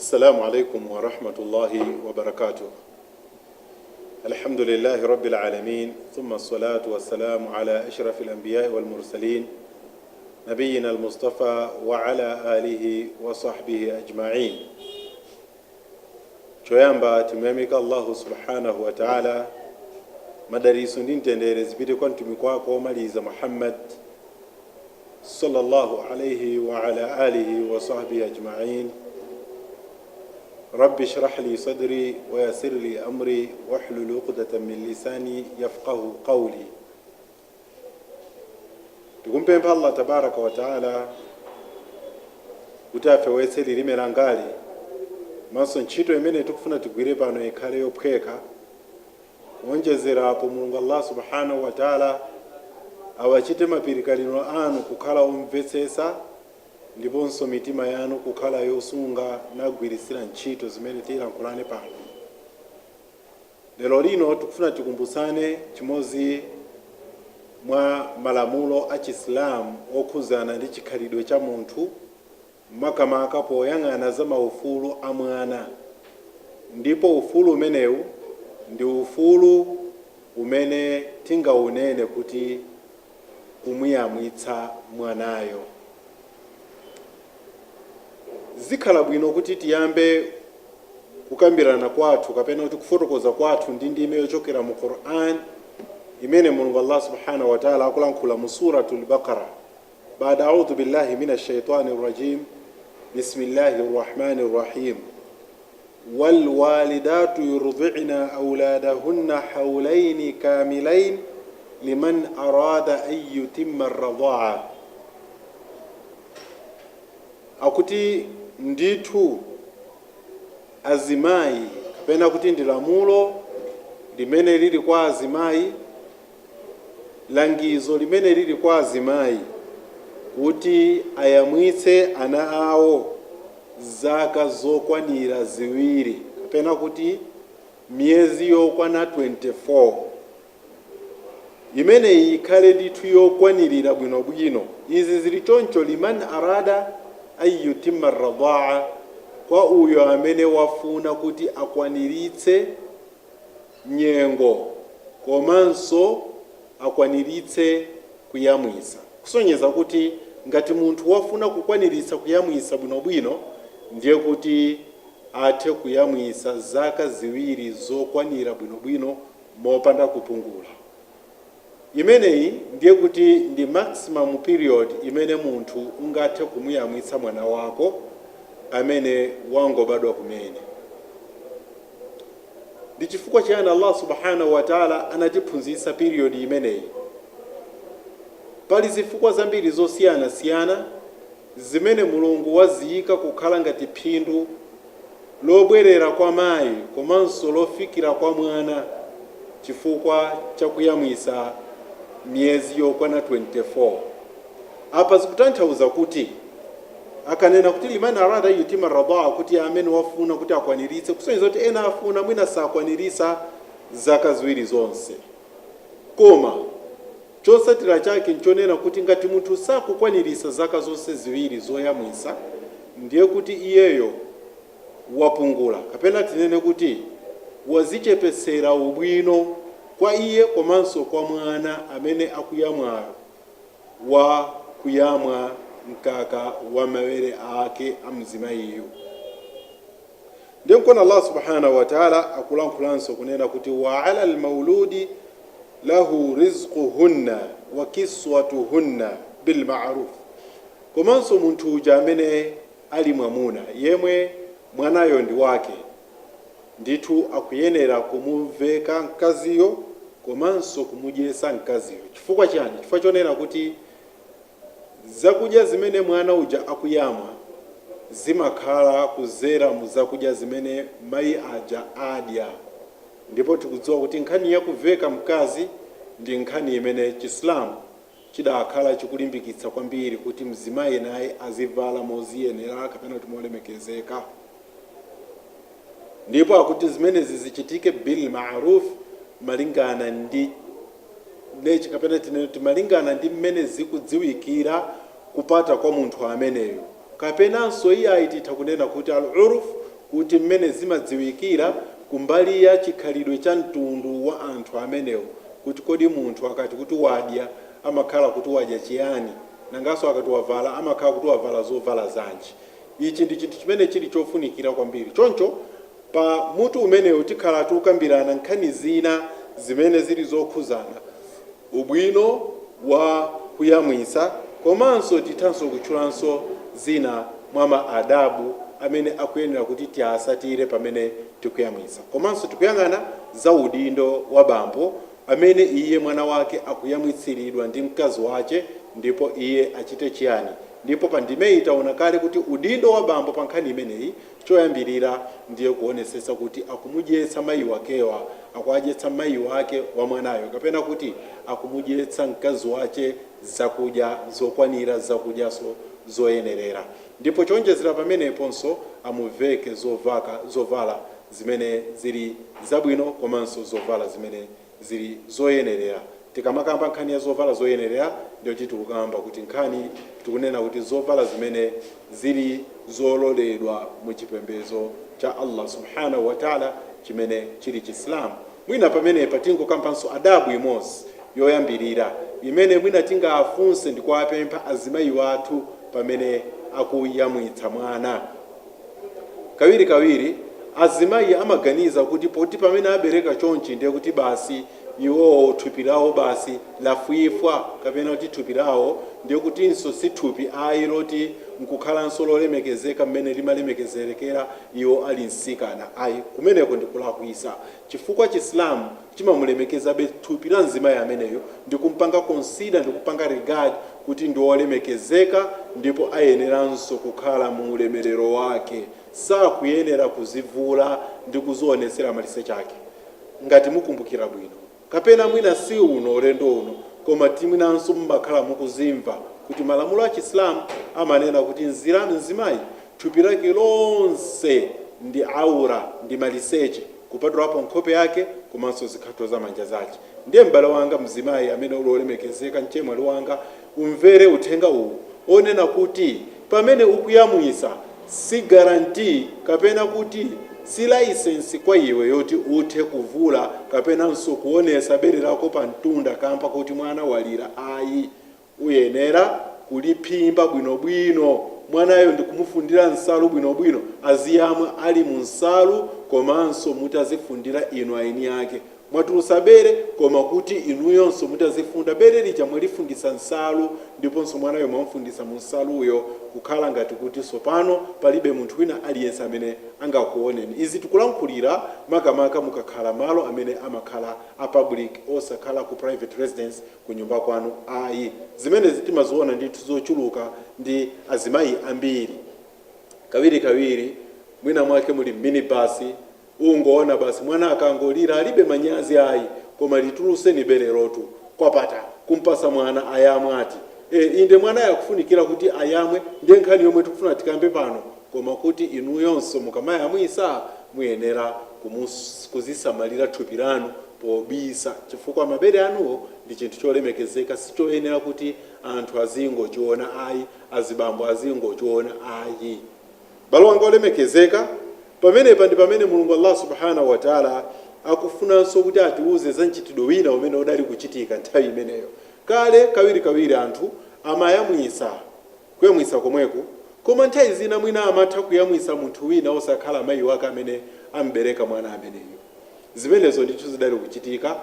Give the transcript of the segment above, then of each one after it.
السلام عليكم ورحمة الله وبركاته. الحمد لله رب العالمين، ثم الصلاة والسلام على أشرف الأنبياء والمرسلين نبينا المصطفى وعلى آله وصحبه أجمعين. Choyamba tumemika Allah subhanahu wa ta'ala madarisu ndintendere zipite kwa mtumi kwako maliza Muhammad sallallahu alayhi wa ala alihi wa sahbihi ajma'in. رب اشرح لي صدري ويسر لي أمري واحلل عقدة من لساني يفقه قولي. Tukumpemba Allah tabaraka wa taala utafe wese lirimera ngali maso ntchito imene tikufuna tigwire pano ikhale yophweka wonjezera apo Mulungu Allah subhanahu wa taala awachite mapirikaliro anu kukhala omvetsetsa ndiponso mitima yanu kukhala yosunga nagwirisira ntchito zimene tilankhulane pano. Lero lino tikufuna tikumbusane chimozi mwa malamulo a Chisilamu okhuzana ndi chikhalidwe cha munthu makamaka poyang'ana za maufulu a mwana. Ndipo ufulu umenewu ndi ufulu umene tingaunene kuti kumuyamwitsa mwanayo. Zikhala bwino kuti tiyambe kukambirana kwathu kapena kuti kufotokoza kwathu ndi ndime yochokera mu Qur'an imene Mulungu Allah subhanahu wa ta'ala akulankhula mu suratul Baqara. Baada a'udhu billahi minash shaitanir rajim. Bismillahir rahmanir rahim. Wal walidatu yurdi'na awladahunna hawlayn kamilayn liman arada an yutimma ar-radha'a. Akuti ndithu azimayi kapena kuti ndi lamulo limene lili kwa azimayi, langizo limene lili kwa azimayi kuti ayamwitse ana awo zaka zokwanira ziwiri kapena kuti miyezi yokwana 24. Imene ikhale ndithu yokwanirira bwinobwino. Izi zili choncho liman arada ayyutimma ar-radha'a, kwa uyo amene wafuna kuti akwaniritse nyengo komanso akwaniritse kuyamwisa. Kusonyeza kuti ngati munthu wafuna kukwaniritsa kuyamwisa bwinobwino ndiye kuti athe kuyamwisa zaka ziwiri zokwanira bwinobwino mopanda kupungula. Imeneyi ndiye kuti ndi maximum period imene munthu ungathe kumuyamwitsa mwana wako amene wangobadwa kumene. Ndi chifukwa chani Allah subhanahu wa ta'ala anatiphunzitsa period imeneyi. Pali zifukwa zambiri zosiyana zimene Mulungu waziyika kukhala ngati phindu lobwerera kwa mayi komanso lofikira kwa mwana chifukwa chakuyamwisa miyezi yokwana 24. Apa zikutanthauza kuti akanena kuti liman arada yutima radhaa, kuti amene wafuna kuti akwaniritse, kusonyeza kuti ena afuna mwina sakwanirisa zaka ziwiri zonse. Koma chosatira chake nchonena kuti ngati munthu sakukwanirisa zaka zonse ziwiri zoyamwisa ndiye kuti iyeyo wapungula kapena tinene kuti wazichepesera ubwino kwa iye komanso kwa mwana amene akuyamwayo wa kuyamwa mkaka wa mawere ake amzimayiyo. Ndiye mkona Allah subhanahu wa ta'ala akulankhulanso kunena kuti wa 'ala al-mauludi lahu rizquhunna wa kiswatuhunna bil ma'ruf. Komanso munthu uja amene ali mwamuna yemwe mwanayo ndi wake ndithu akuyenera kumuveka mkaziyo komanso kumudyesa mkaziyo. Chifukwa chani? Chifukwa chonena kuti zakudya zimene mwana uja akuyamwa zimakhala kuzera mu zakudya zimene mayi aja adya. Ndipo tikudziwa kuti nkhani yakuveka mkazi ndi nkhani imene Chisilamu chidakhala chikulimbikitsa kwambiri kuti mzimayi naye azivala moziyenera kapena kuti molemekezeka. Ndipo akuti zimene zizichitike bil ma'ruf, malingana ndi nechi kapena tineti malingana ndi mmene zikudziwikira kupata kwa munthu ameneyo. Kapenanso iye aititha kunena kuti al-urf kuti mmene zimadziwikira kumbali ya chikhalidwe cha mtundu wa anthu amenewo, kuti kodi munthu akati kuti wadya amakhala kuti wadya chiyani, nanganso akati wavala amakhala kuti wavala zovala zanji. Ichi ndi chinthu chimene chili chofunikira kwambiri. Choncho pa mutu umenewu tikhala tukambirana nkhani zina zimene zili zokhuzana ubwino wa kuyamwisa, komanso tithanso kutchulanso zina mwa maadabu amene akuyenera kuti tiasatire pamene tikuyamwisa. Komanso tikuyang'ana za udindo wa bambo amene iye mwana wake akuyamwitsiridwa ndi mkazi wace, ndipo iye achite chiyani. Ndipo pa ndime itaona kale kuti udindo wa bambo pa nkhani imeneyi choyambirira ndiye kuonesesa kuti akumudyetsa mayi wakewa, akuadyetsa mayi wake wa mwanayo, kapena kuti akumudyetsa mkazi wace zakudya zokwanira, zakudyaso zoyenerera. Ndipo chonjezera pameneponso amuveke zovala zimene zili zabwino, komanso zovala zimene zili zoyenerera. Tikamakamba nkhani ya zovala zoyenerera ndio tikukamba kuti nkhani tikunena kuti zovala zimene zili zololedwa mu chipembedzo cha Allah subhanahu wa ta'ala chimene chili Chiislamu. Mwina pamene patingokampanso adabu imodzi yoyambirira imene mwina tingafunse ndi kuwapempha azimayi wathu pamene akuyamwitsa mwana. Kawiri azimayi amaganiza kuti poti pamene abereka chonchi ndiye kuti basi iwo thupi lawo basi lafwifwa, kapena kuti thupi lawo ndiye kutinso si thupi ayi loti nkukhalanso lolemekezeka mmene limalemekezerekera iwo ali nsikana ayi. Kumeneko ndikulakwisa, chifukwa Chiislamu chimamulemekezabe thupi la mzimayi ameneyo ndi kumpanga consider ndi kupanga regard kuti ndi wolemekezeka, ndipo ayeneranso kukhala mu ulemerero wake, sakuyenera kuzivula ndi kuzionesera maliseche ake. Ngati mukumbukira bwino, kapena mwina si uno ulendo uno, koma timwinanso mmakhala mukuzimva kuti malamulo a Chiislamu amanena kuti mzimayi thupi lake lonse ndi aura, ndi maliseche kupatulapo nkhope yake komanso zikhato za manja zake. Ndiye m'bale wanga mzimayi amene ulolemekezeka, mchemwali wanga, umvere uthenga uwu onena kuti pamene ukuyamwisa si guarantee kapena kuti si license kwa iwe yoti uthe kuvula kapenanso kuonesa bere lako pa mtunda kampa kuti mwana walira ayi. Uyenera kuliphimba bwinobwino mwanayo ndi kumufundira nsalu bwinobwino, aziyamwe ali mu nsalu, komanso mutazifundira inu aini yake. Mwatulusa bere koma kuti inuyonso mutazifunda bere lija mwalifundisa nsalu, ndiponso mwanayo mwamfundisa mu nsaluyo, kukhala ngati kuti sopano palibe munthu wina aliyense amene angakuoneni. Izi tikulankhulira makamaka mukakhala malo amene amakhala a public, osakhala ku private residence ku nyumba kwanu ayi. Zimene timaziona ndithu zochuluka ndi azimayi ambiri. Kawiri mwina mwake muli minibasi, ungoona basi mwana akangolira alibe manyazi ayi, koma lituluse ni bere lotu kwapata kumpasa mwana ayamwe ati inde mwana yakufunikira kuti ayamwe. Ndiye nkhani yomwe tikufuna tikambe pano, koma kuti inu yonso mukamayamwisa muyenera kuzisamalira thupi lanu pobisa, chifukwa mabere anuwo ndi chinthu cholemekezeka, sichoyenera kuti anthu azingochiona ayi, azibambo azingochiona ayi. Balo wanga olemekezeka, pamenepa ndi pamene Mulungu Allah subhanahu wa ta'ala akufunanso kuti atiuze za mchitidwe wina umene udali kuchitika nthawi imeneyo. Kale kawiri anthu amayamwisa, kuyamwisa komweko, koma nthawi zina mwina amatha kuyamwisa munthu wina osakhala mayi wake amene ambereka mwana ameneyo. Zimenezo ndithu zidali kuchitika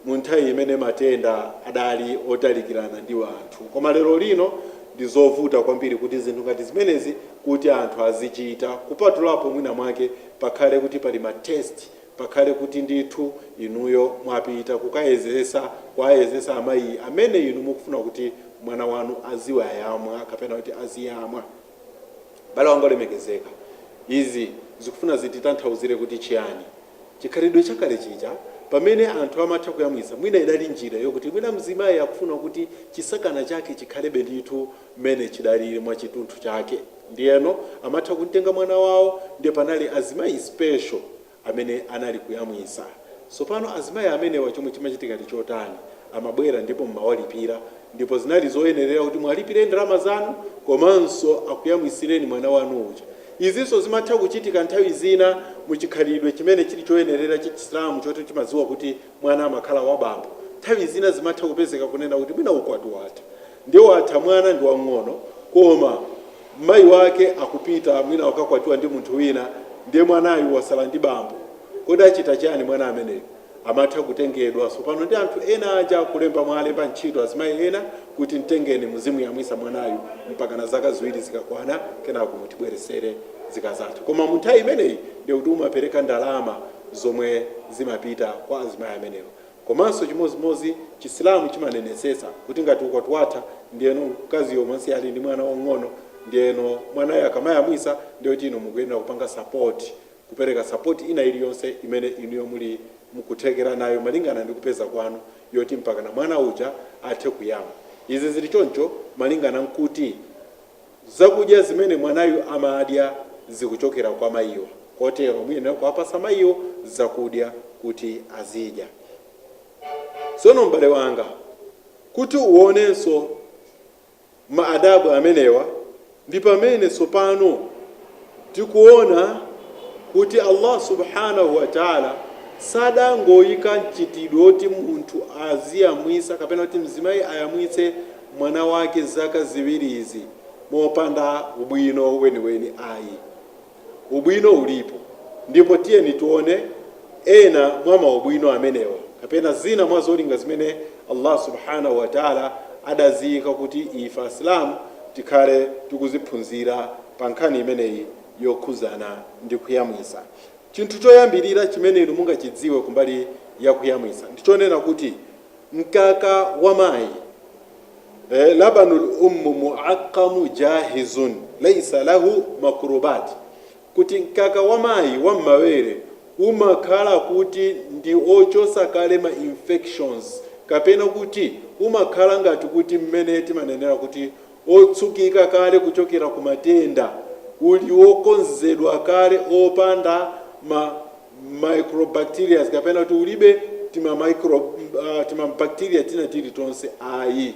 mu nthawi imene matenda adali otalikirana ndi anthu. Koma lero lino ndi zovuta kwambiri kuti zinthu ngati zimenezi kuti anthu azichita, kupatulapo mwina mwake pakhale kuti pali matest, pakhale kuti ndithu inuyo mwapita kukayezesa amayi amene inu mukufuna kuti mwana wanu aziwayamwa kapena kuti aziyamwa. Bala wanga olemekezeka, izi zikufuna zititanthauzire kuti chiyani. Chikhalidwe chakale chija pamene anthu amatha kuyamwisa, mwina idali njira yokuti mwina mzimayi akufuna kuti chisakana chake chikhalebe ndithu mmene chidalire mwa chitunthu chake, ndiyeno amatha kutenga mwana wawo. Ndiye panali azimayi special amene anali kuyamwisa. Sopano azimayi amene chomwe chimachitika ndi chotani, amabwera ndipo mmawalipira, ndipo zinali zoyenerera kuti mwalipire ndalama zanu komanso akuyamwisireni mwana wanu uja. izinso zimatha kuchitika nthawi zina muchikhalidwe chimene chili choyenerera chisilamu choti timadziwa kuti mwana amakhala wa bambo. Nthawi zina zimatha kupezeka kunena kuti mwina ukwati watha ndiye watha mwana ndi wang'ono koma mayi wake akupita mwina wakakwatiwa ndi munthu wina ndiye mwanayu wasala ndi bambo. Kodi achita chani mwana ameneyo? Amatha kutengedwa. So pano ndi anthu ena aja kulemba mwalemba ntchito azimayi ena kuti mtengeni muzimu yamwisa mwanayu mpaka na zaka ziwiri zikakwana kenako mutibweresere zikazatha. Koma mu nthawi imeneyi ndiye kuti umapereka ndalama zomwe zimapita kwa azimayi amenewo. Komanso chimozimozi chisilamu chimanenetsetsa kuti ngati ukwati watha ndiyeno mkazi yomwe ali ndi mwana wang'ono ndiyeno mwanayo akamayamwisa ndiyo chino mukuyenera kupanga support, kupereka support ina iliyonse imene inuyo muli mukuthekera nayo malingana ndi kupeza kwanu yoti mpaka na mwana uja athe kuyamwa. Izi zili choncho malingana nkuti zakudya zimene mwanayu amadya zikuchokera kwa mayiwa, kotero muyenera kuwapasa mayiwo zakudya kuti azidya. Sono mbale wanga kuti uonenso maadabu amenewa ndi pamene sopano tikuona kuti Allah subhanahu wa ta'ala sadangoyika mchitidwe oti munthu aziyamwisa kapena kuti mzimayi ayamwitse mwana wake zaka ziwiri izi mopanda ubwino weniweni ayi. Ubwino ulipo ndipo tiyeni tuone ena mwa maubwino amenewa kapena zina mwa zolinga zimene Allah subhanahu wa ta'ala adaziyika kuti ife Islamu tikhale tikuziphunzira pa nkhani imeneyi yokhuzana ndi kuyamwisa. Chinthu choyambirira chimene inu mungachidziwe kumbali ya kuyamwisa ndichonena kuti mkaka wa mayi labanul ummu muaqqamu jahizun laysa lahu makrubat, kuti mkaka wa mayi wa mawere umakhala kuti ndi ochosa kale ma infections kapena kuti umakhala ngati kuti mmene timanenera kuti otsukika kale kuchokera ku matenda, uli wokonzedwa kale opanda ma microbacteria kapena kuti ulibe tima bacteria tina tili tonse ayi,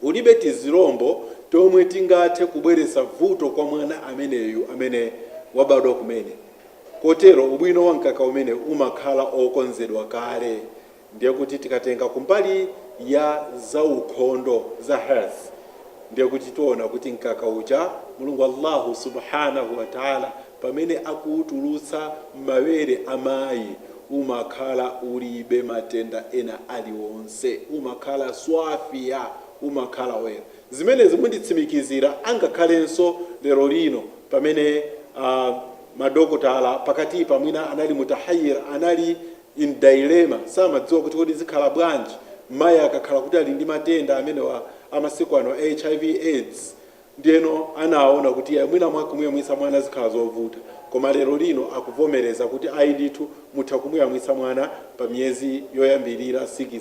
ulibe tizirombo tomwe tingathe kubweresa vuto kwa mwana ameneyu amene wabadwa kumene. Kotero ubwino wa mkaka umene umakhala okonzedwa kale. Ndiye kuti tikatenga kumbali ya za ukhondo za health ndiye kuti tuona kuti mkaka uja Mulungu Allah subhanahu wa ta'ala pamene akuutulutsa mawere amayi umakhala ulibe matenda ena aliwonse, umakhala swafia, umakhala wera. Zimene zimunditsimikizira angakhalenso lero lino pamene madokotala pakati pamwina anali mutahayir, anali in dilemma, samadziwa kuti kodi zikhala bwanji mayi akakhala kuti ali ndi matenda amene wa amasiku ano HIV AIDS, ndiyeno anaona kuti mwina mwakumuyamwisa mwana zikhala zovuta. Koma lero lino akuvomereza kuti ayi ndithu mutha kumuyamwisa mwana pa miyezi yoyambirira 6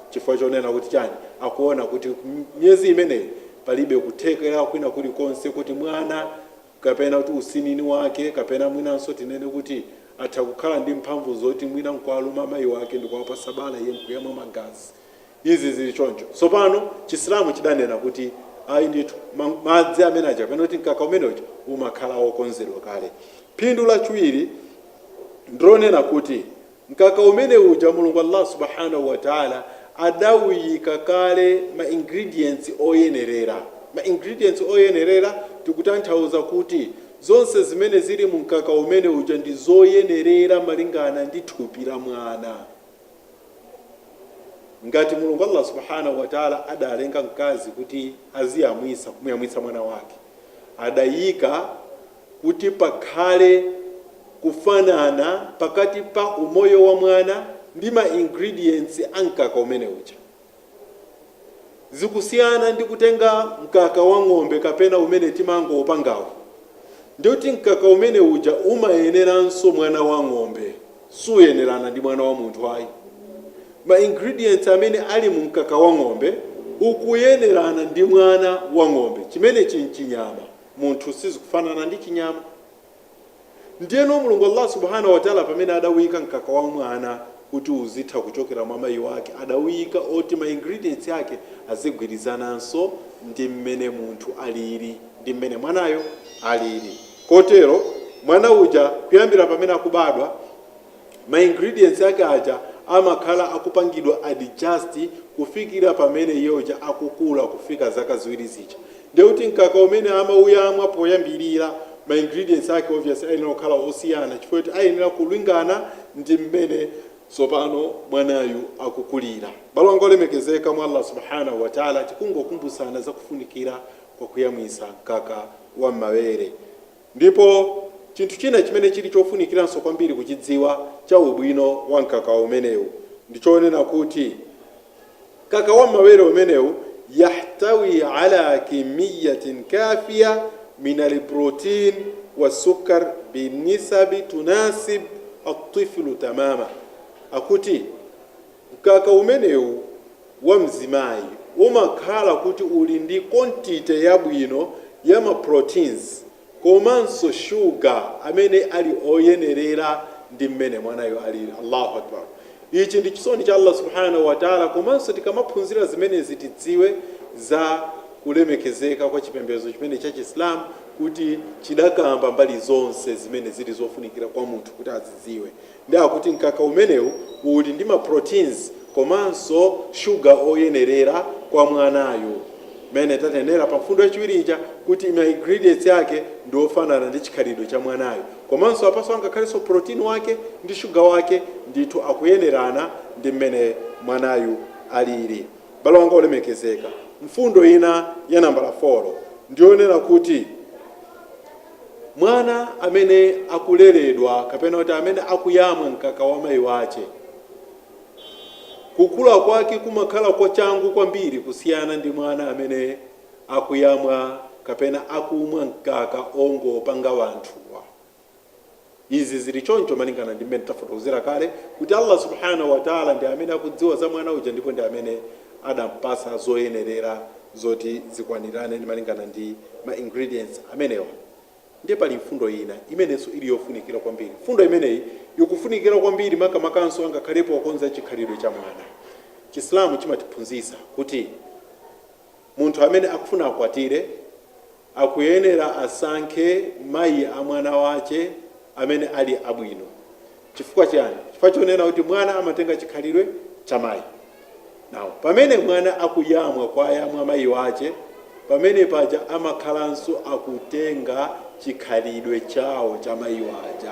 chifukwa chonena kuti chani akuona kuti miyezi imeneyi palibe kuthekera kwina kulikonse kuti mwana kapena kuti usinini wake kapena mwinanso tinene kuti atha kukhala ndi mphamvu zoti mwina nkwaluma mayi wake ndikuwapasa bala iye nkuyamwa magazi. Izi zili choncho. Sopano chisilamu chidanena kuti ayi ndithu madzi amene aja kapena kuti mkaka umene uja umakhala wokonzedwa kale. Phindu lachiwiri ndronena kuti mkaka umene uja Mulungu Allah subhanahu wa ta'ala adawuyika kale ma ingredients oyenerera. Ma ingredients oyenerera tikutanthauza kuti zonse zimene zili mu mkaka umene uja ndi zoyenerera malingana ndi thupi la mwana. Ngati Mulungu Allah subhanahu wa ta'ala adalenga mkazi kuti aziyamwisa kumuyamwisa mwana wake, adayika kuti pakhale kufanana pakati pa umoyo wa mwana ndi ma ingredients ankaka umene uja. Zikusiyana ndi kutenga mkaka wa ng'ombe kapena umene timango opangawo. Ndikuti mkaka umene uja umayeneranso mwana wa ng'ombe, suyenerana ndi mwana wa munthu ayi. Ma ingredients amene ali mu mkaka wa ng'ombe ukuyenerana ndi mwana wa ng'ombe, chimene chinyama munthu sizikufanana ndi chinyama. Ndiyeno Mulungu Allah subhanahu wa ta'ala pamene adawika mkaka wa mwana kuti uzitha kuchokera mwa mayi wake, adawika oti ma ingredients yake azigwirizananso ndi mmene munthu alili, ndi mmene mwanayo alili. kotero mwana uja kuyambira pamene akubadwa ma ingredients yake aja amakhala akupangidwa adjust kufikira pamene iye uja akukula kufika zaka ziwiri zija. Ndeuti mkaka umene amauyamwa poyambirira ma ingredients yake obviously ayenera kukhala osiyana chifukwa kuti ayenera kulingana ndi mmene tsopano mwanayu akukulira. Balongo lemekezeka mwa Allah subhanahu wa ta'ala tikungokumbusana za kufunikira kwa kuyamwisa mkaka wa mawere. Ndipo chinthu china chimene chili chofunikiranso kwambiri kuchidziwa cha ubwino wa mkaka umenewu ndichonena kuti mkaka wa mawere umenewu yahtawi ala kimiyatin kafiya min alprotein wasukar binisabi tunasib at-tiflu tamama. Akuti mkaka umenewu wa mzimayi umakhala kuti uli ndi quantity yabwino ya ma proteins komanso sugar amene ali oyenerera ndi mmene mwanayo alili. Allahu akbar. Ichi ndi chisoni cha Allah subhanahu wa ta'ala. Komanso tikamaphunzira zimene zitidziwe za kulemekezeka kwa chipembedzo chimene cha Islam kuti chidakamba mbali zonse zimene zili zofunikira kwa munthu kuti azidziwe. Ndi akuti mkaka umenewu uli ndi ma proteins komanso sugar oyenerera kwa mwanayo. Mene tatenera pa mfundo yachiwiri ija kuti ma ingredients yake ndi ofanana ndi chikhalidwe cha mwanayo. Komanso apaso angakhalenso protein wake ndi sugar wake ndithu akuyenerana ndi mmene mwanayu alili. Balongo olemekezeka. Mfundo ina ya nambala 4 ndionera kuti mwana amene akuleredwa kapena kuti amene akuyamwa mkaka wa mayi wache kukula kwake kumakhala kwa changu kwambiri kusiyana ndi mwana amene akuyamwa kapena akumwa mkaka ongopanga wanthuwa. Izi zili choncho malingana ndi mmene tafotokozera kale kuti Allah subhanahu wa ta'ala ndi amene akudziwa za mwana uja ndipo ndi amene adampasa zoyenerera zoti zikwanirane ndi malingana ndi ma ingredients amenewa. Ndiye pali mfundo ina imenenso ili yofunikira kwambiri. Mfundo imeneyi yokufunikira kwambiri makamakanso angakhalepo wakonza chikhalidwe cha mwana. Chiislamu chimatiphunzitsa kuti munthu amene akufuna akwatire akuyenera asankhe mayi a mwana wache amene ali abwino. Chifukwa chani? Chifukwa chonena kuti mwana amatenga chikhalidwe cha mayi. Now, pamene mwana akuyamwa kwa yamwa mayi wache, pamene paja amakhalanso akutenga chikhalidwe chawo cha mayi waja.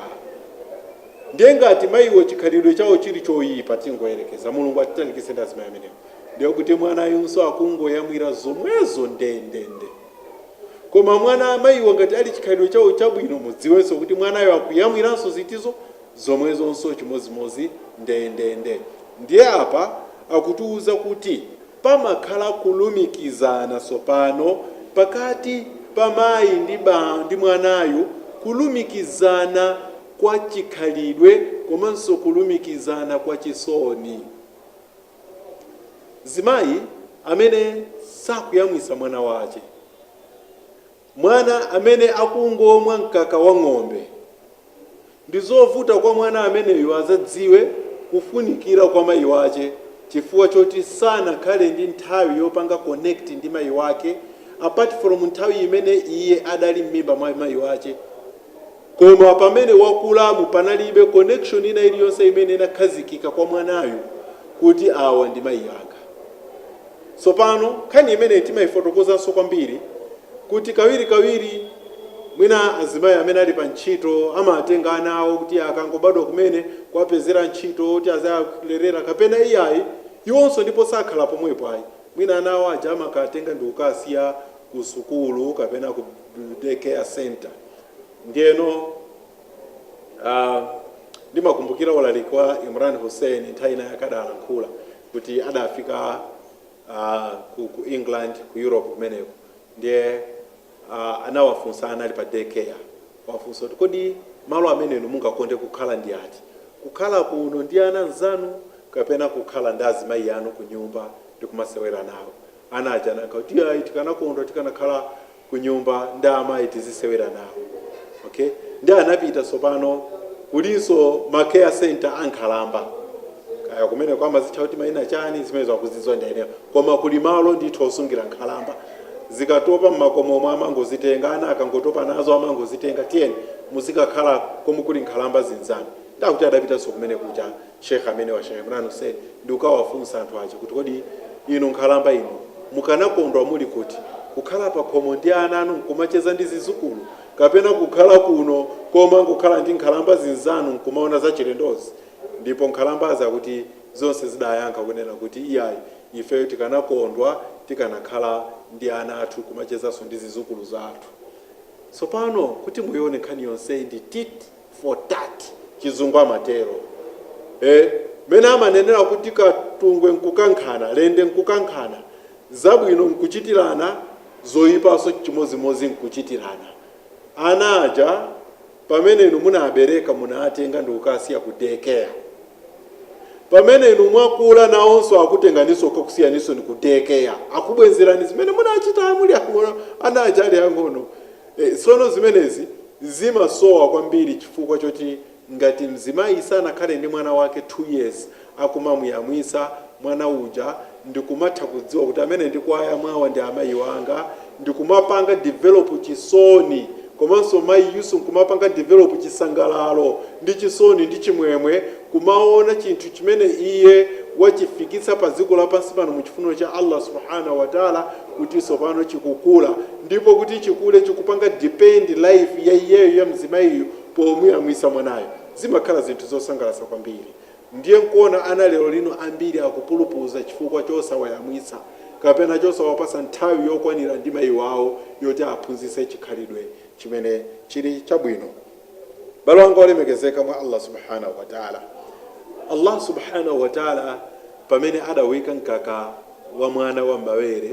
Ndiye ngati mayiwo chikhalidwe chawo chili choyipa tingoyerekeza Mulungu atitalikise ndi azimai amenewo. Ndiye kuti mwana yunso akungoyamwira zomwezo ndendende. Koma mwana mayiwo ngati ali chikhalidwe chawo chabwino mudziwenso kuti mwanayo akuyamwiranso zitizo zomwezonso chimozimozi ndendende. Ndiye apa akutiuza kuti pamakhala kulumikizana sopano pakati pa mayi ndi mwanayo, kulumikizana kwa chikhalidwe komanso kulumikizana kwa chisoni. Zimayi amene sakuyamwisa mwana wache, mwana amene akungomwa mkaka wa ng'ombe, ndizovuta kwa mwana ameneyo azadziwe kufunikira kwa mayi wache chifukwa choti sana khale ndi nthawi yopanga connect ndi mayi wake apart from nthawi imene iye adali m'mimba mwa mayi wache. Koma pamene wakulamu panalibe connection ina iliyonse imene inakhazikika kwa mwanayo kuti awa ndi mayi anga. So pano kani imene timayifotokozanso kwambiri kuti kawiri mwina azimayi amene ali pa ntchito amatenga ana awo kuti akangobadwa kumene kwapezera ntchito kuti azakulerera kapena iyayi iwonso ndipo sakhala pomwepo ayi. Mwina ana awo aja amakatenga ndi ukasiya ku sukulu kapena ku daycare center. Ndiyeno ndimakumbukira ulaliki wa Imran Hussein nthawi ina yakadalankhula kuti adafika ku England ku Europe kumeneko. Ndiye anawafunsa ana ali pa daycare, wafunsa kuti kodi malo ameneno mungakonde kukhala ndi ati? Kukhala kuno ndi ana nzanu kapena kukhala ndi azimayi anu ku nyumba ndi kumasewera nawo? Ana aja anati ayi tikanakondwa tikanakhala ku nyumba ndi amayi tizisewera nawo. Okay? Ndi anapita sopano kulinso macare center ankhalamba. Kaya kumene kwa mazitcha kuti mayina chani zimene zakuzizwa ndi ene. Koma kuli malo ndithu osungira nkhalamba. zikatopa mmakomo mwa amangozitenga, ana akangotopa nazo amangozitenga. Tiyeni muzikakhala komwe kuli nkhalamba zinzanu. Ndakuti adapitanso kumene kucha Sheikh amene wa Sheikh Imran Hussein ndi ukawafunsa anthu aja kuti kodi inu nkhalamba inu mukanakondwa muli kuti kukhala pa khomo ndi ana anu nkumacheza ndi zizukulu, kapena kukhala kuno koma kukhala ndi nkhalamba zinzanu nkumaona za chilendozi? Ndipo nkhalambazi akuti zonse zidayankha kunena kuti iyayi ifeyo tikanakondwa tikanakhala ndi ana athu kumachezanso ndi zizukulu zathu. So pano kuti muione nkhani yonse ndi tit for tat, chizungu amatero. Mene amanenera kuti katungwe nkukankhana, lende nkukankhana, zabwino nkuchitirana, zoyipaso chimozimozi nkuchitirana. Ana aja pamene inu munabereka munatenga ndi ukasiya kutekea. Pamene inu mwakula nawonso akutenganiso kokusiyaniso ni kutekea. Akubwenzerani zimene munachita amuli ang'ono, ana aja ali ang'ono. Sono zimenezi zimasowa kwambiri chifukwa choti ngati mzimayi sanakhale ndi mwana wake 2 years akumamuyamwisa mwana uja ndikumatha kudziwa kuti amene ndikwaya mwawa ndi amayi wanga, ndikumapanga develop chisoni, komanso mayi yusu nkumapanga develop chisangalalo ndi chisoni ndi chimwemwe kumaona chinthu chimene iye wachifikitsa pa dziko lapansi pano mu chifuniro cha Allah subhanahu wa ta'ala kuti sopano chikukula, ndipo kuti chikule chikupanga depend life ya iyeyo ya mzimayiyo pomuyamwisa mwanayo. Zimakhala zinthu zosangalatsa kwambiri. Ndiye nkuona ana lero lino ambiri akupulupudza chifukwa chosawayamwisa kapena chosawapasa nthawi yokwanira ndi mayi wawo yoti aphunzitse chikhalidwe chimene chili chabwino. Balo wanga olemekezeka mwa Allah subhanahu wa ta'ala. Allah subhanahu wa ta'ala pamene adawika mkaka wa mwana wa mbawere,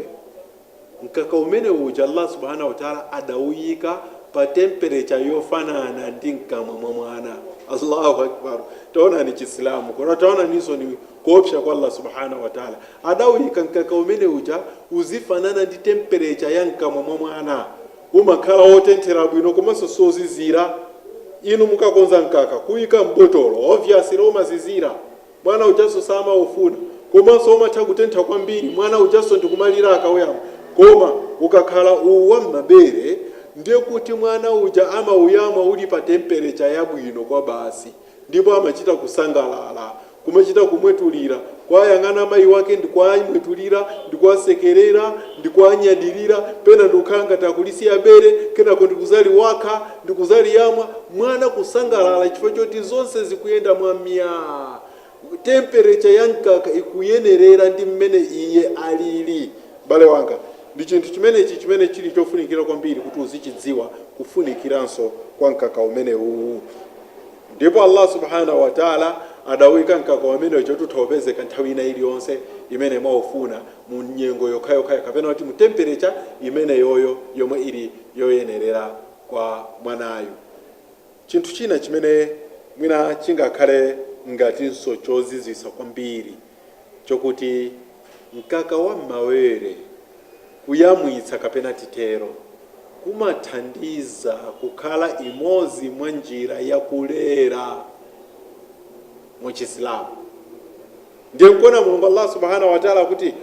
mkaka umene uja Allah subhanahu wa ta'ala adawika pa temperature yofanana ndi mkamwa mwa mwana. Allahu akbar. Taona ni Chiislamu, kwa taona niso ni kuopsha kwa Allah subhanahu wa ta'ala. Adawika mkaka umene uja uzifanana ndi temperature ya mkamwa mwa mwana. Umakhala otentera bwino komanso sozizira. Inu mukakonza mkaka kuyika mbotolo obviously omazizira, mwana ujaso sama ufuna komanso omatha kutentha kwambiri, mwana ujaso ndikumalira akauyama. Koma ukakhala uwa mabere ndiye kuti mwana uja ama uyama uli pa temperature yabwino kwa basi, ndipo amachita kusangalala, kumachita kumwetulira, kwayang'ana mayi wake ndikwamwetulira, ndikwasekerera, ndikwanyadirira, pena ndukanga takulisiya bere, kenako ndikuzali waka, ndikuzali yamwa, mwana kusangalala chifukwa choti zonse zikuyenda mwamya. Temperature ya mkaka ikuyenerera ndi mmene iye alili. Bale wanga, ndi chinthu chimene chili chofunikira kwambiri kuti uzichidziwa kufunikiranso kwa mkaka umene uwu. Ndipo Allah subhanahu wa ta'ala adawika mkaka umene chotuthaopezeka nthawi ina iliyonse imene mwaufuna mu nyengo yokhayokhayo kapena kuti mu temperature imene yoyo yomwe ili yoyenerera kwa mwanayo. Chinthu china chimene mwina chingakhale ngatinso chozizwisa kwambiri chokuti mkaka wa mawere kuyamwitsa kapena titero kumathandiza kukhala imozi mwa njira ya kulera mu Chiislamu. Ndiye nkuona Mulungu Allah subhanahu wa ta'ala kuti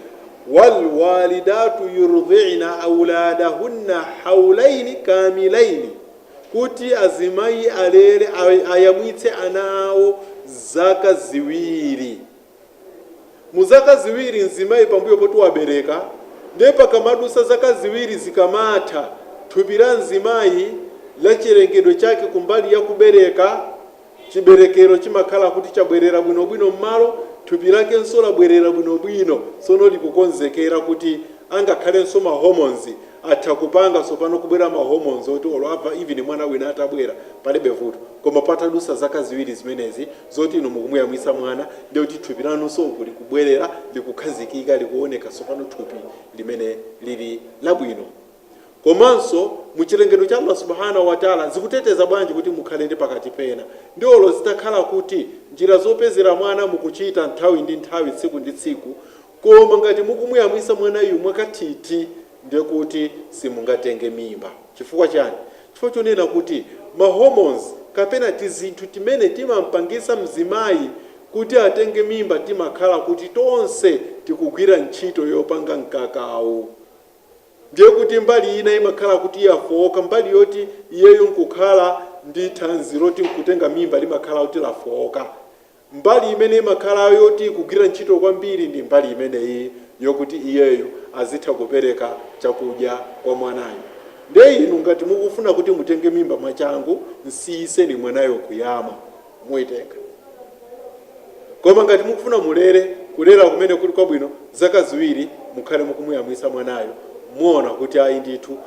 wal walidatu yurdhi'na auladahunna haulaini kamilaini, kuti azimayi alere ayamwitse anawo zaka ziwiri. Mu zaka ziwiri nzimayi pambuyo poti wabereka, ndiye pakamadusa zaka ziwiri zikamatha thupi la nzimayi la chilengedwe chake kumbali ya kubereka, chiberekero chimakhala kuti chabwerera bwinobwino mmalo, thupi lake nso labwerera bwinobwino, sono likukonzekera kuti angakhale nso ma hormones atha kupanga sopano kubwera ma hormones oti olwapa even mwana wina atabwera palibe vuto. Koma patadusa zaka ziwiri zimenezi zoti ino mukumuyamwisa mwana ndiye kuti thupi lanu nso likubwerera likukhazikika likuoneka sopano thupi limene lili labwino. Komanso muchilengedwe cha Allah subhanahu wa ta'ala zikuteteza bwanji kuti mukhale ndi pakati pena. Ndiolo zitakhala kuti njira zopezera mwana mukuchita nthawi ndi nthawi, tsiku ndi tsiku, koma ngati mukumuyamwisa mwana yu mwakatiti ndiye kuti simungatenge mimba. Chifukwa chani? Chifukwa chonena kuti ma hormones kapena tizinthu timene timampangisa mzimayi kuti atenge mimba timakhala kuti tonse tikugwira ntchito yopanga mkakawo. ndiye kuti mbali ina imakhala kuti yafowoka, mbali yoti iyeyo nkukhala ndi thanzi loti kutenga mimba limakhala kuti lafowoka. Mbali imene imakhala yoti kugwira ntchito kwambiri ndi mbali imeneyi yokuti iyeyo azitha kupereka chakudya kwa mwanayo. Ndiye inu ngati mukufuna kuti mutenge mimba mwachangu, nsiyiseni mwanayo kuyamwa muitenga. Koma ngati mukufuna mulere, kulera kumene kuli kwabwino zaka ziwiri mukhale mukumuyamwisa mwanayo, muona kuti ayi ndithu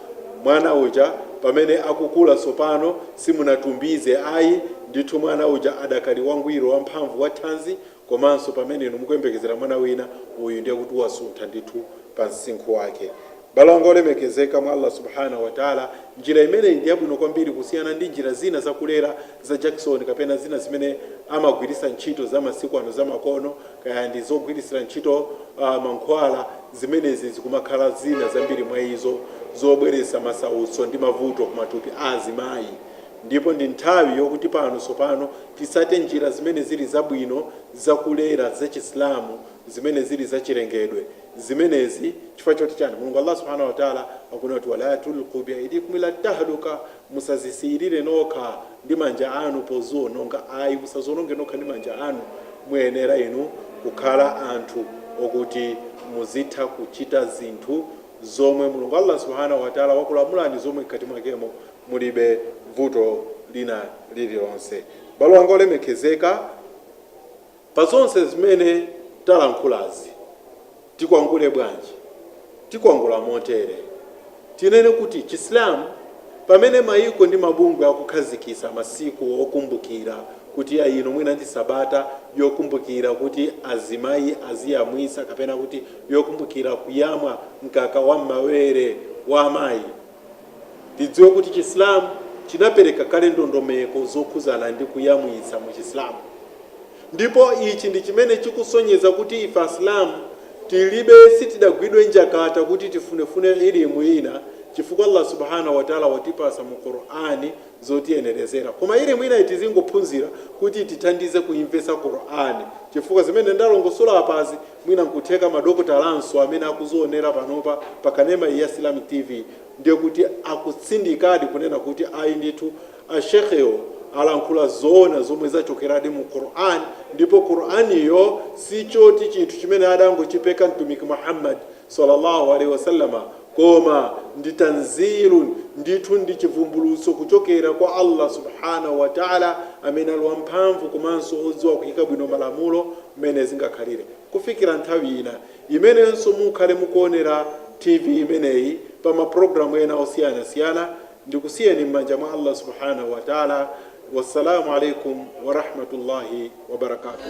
mwana uja pamene akukula sopano simunatumbize ayi ndithu mwana uja adakali wangwiro wamphamvu wa thanzi, komanso pamene inu mukuyembekezera mwana wina uyu ndiye kuti wasuntha ndithu pa msinkhu wake. Balongo lemekezeka mwa Allah subhanahu wa ta'ala, njira imene ndi yabwino kwambiri kusiyana ndi njira zina za kulera za Jackson kapena zina zimene amagwirisa ntchito za masiku ano za makono, kaya ndi zogwirisira ntchito mankhwala. Zimenezi zikumakhala zina zambiri mwa izo zobweresa masautso ndi mavuto kumatupi azimayi. Ndipo ndi nthawi yokuti pano sopano tisate njira zimene zili zabwino zakulera za Chiislamu, zimene zili zachilengedwe. Zimenezi chifukwa choti chani Mulungu Allah subhanahu wa ta'ala akunati wala tulqu bi aydikum ila tahluka, musazisirire nokha ndi manja anu pozononga. Ayi, musazononge nokha ndi manja anu, muyenera inu kukhala anthu okuti muzitha kuchita zinthu zomwe Mulungu Allah subhanahu wa ta'ala wakulamulani, zomwe kati mwakemo mulibe vuto lina lililonse. Balongo lemekezeka, pa zonse zimene talankhulazi tikwangule bwanji, tikwangula motere. Tinene kuti Chiislamu pamene mayiko ndi mabungwe akukhazikisa masiku okumbukira kuti ayino mwina ndi sabata yokumbukira kuti azimayi aziyamwisa, kapena kuti yokumbukira kuyamwa mkaka wa mawere wa amayi, tidziwe kuti Chiislamu chinapereka kale ndondomeko zokhuzana ndi kuyamwisa mu Chiislamu. Ndipo ichi ndi chimene chikusonyeza kuti ife Islamu tilibe sitidagwidwe njakata kuti tifunefune elimu ina, chifukwa Allah subhanahu wa ta'ala watipasa mu Qur'ani zotiyenerezera. Koma elimu ina itizingophunzira kuti tithandize kuimvesa Qur'ani, chifukwa zimene ndalongosola apazi mwina nkutheka madokotalanso amene akuzionera panopa pakanema ya Islam TV, ndiye kuti akutsindikadi kunena kuti ayi ndithu ashekheyo alankhula zona zomwe zachokeradi mu Qur'an. Ndipo Qur'ani yo sichoti chinthu chimene adangochipeka mtumiki Muhammad sallallahu alaihi wasallama, koma ndi tanzilun, ndithu ndi chivumbulutso kuchokera kwa Allah subhanahu wa ta'ala amene ali wamphamvu komanso odziwa kuyika bwino malamulo mmene zingakhalire. Kufikira nthawi ina imenenso mukhale mukuonera TV imeneyi pa maprogramu ena osiyana-siyana, ndikusiyeni m'manja mwa Allah subhanahu wa ta'ala. Wassalamu alaikum wa rahmatullahi wa barakatuh.